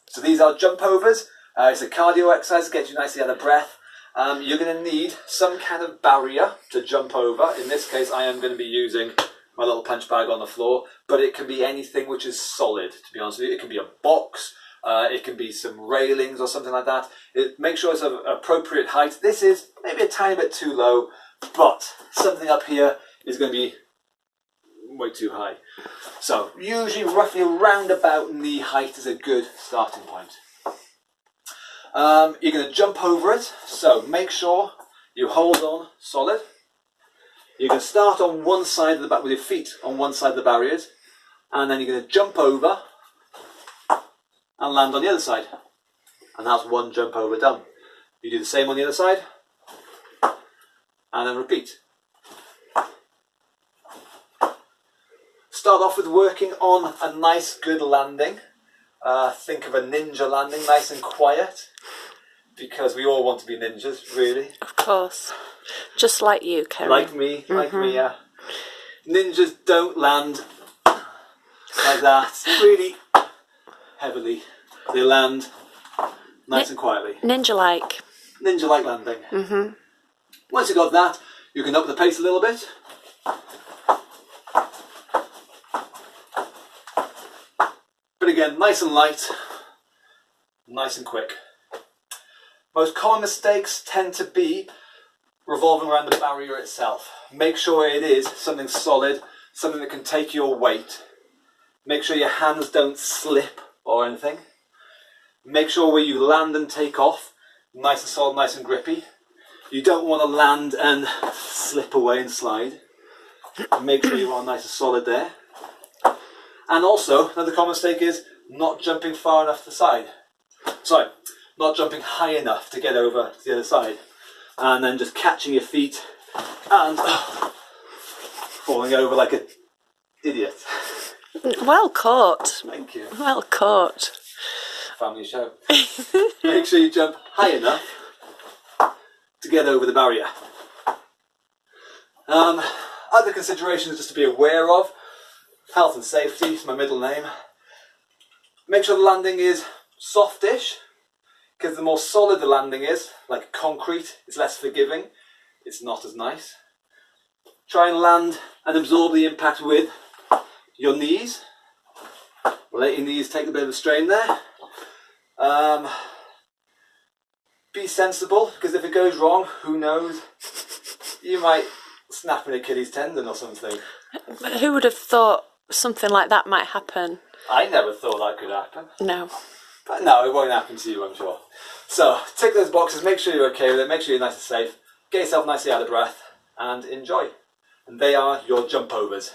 So these are jump overs. It's a cardio exercise, gets you nicely out of breath. You're going to need some kind of barrier to jump over. In this case, I am going to be using my little punch bag on the floor, but it can be anything which is solid, to be honest with you. It can be a box, it can be some railings or something like that. Make sure it's of appropriate height. This is maybe a tiny bit too low, but something up here is going to be way too high. So usually roughly around about knee height is a good starting point. You're going to jump over it, so make sure you hold on solid. You're going to start on one side of the back with your feet on one side of the barriers, and then you're going to jump over and land on the other side. And that's one jump over done. You do the same on the other side, and then repeat. Start off with working on a nice good landing. Think of a ninja landing, nice and quiet, because we all want to be ninjas, really. Of course. Just like you, Kerry. Like me, yeah. Ninjas don't land like that, really heavily. They land nice and quietly. Ninja-like. Ninja-like landing. Once you've got that, you can up the pace a little bit. But again, nice and light, nice and quick. Most common mistakes tend to be revolving around the barrier itself. Make sure it is something solid, something that can take your weight. Make sure your hands don't slip or anything. Make sure where you land and take off, nice and solid, nice and grippy. You don't want to land and slip away and slide. Make sure you are nice and solid there. And also, another common mistake is not jumping far enough to the side. Sorry, not jumping high enough to get over to the other side. And then just catching your feet and falling over like an idiot. Well caught. Thank you. Well caught. Family show. Make sure you jump high enough to get over the barrier. Other considerations just to be aware of. Health and safety is my middle name. Make sure the landing is softish, because the more solid the landing is, like concrete, it's less forgiving. It's not as nice. Try and land and absorb the impact with your knees. Let your knees take a bit of a strain there. Be sensible, because if it goes wrong, who knows? You might snap an Achilles tendon or something. But who would have thought something like that might happen? I never thought that could happen. No. But no, it won't happen to you, I'm sure. So, tick those boxes, make sure you're okay with it, make sure you're nice and safe, get yourself nicely out of breath, and enjoy. And they are your jump overs.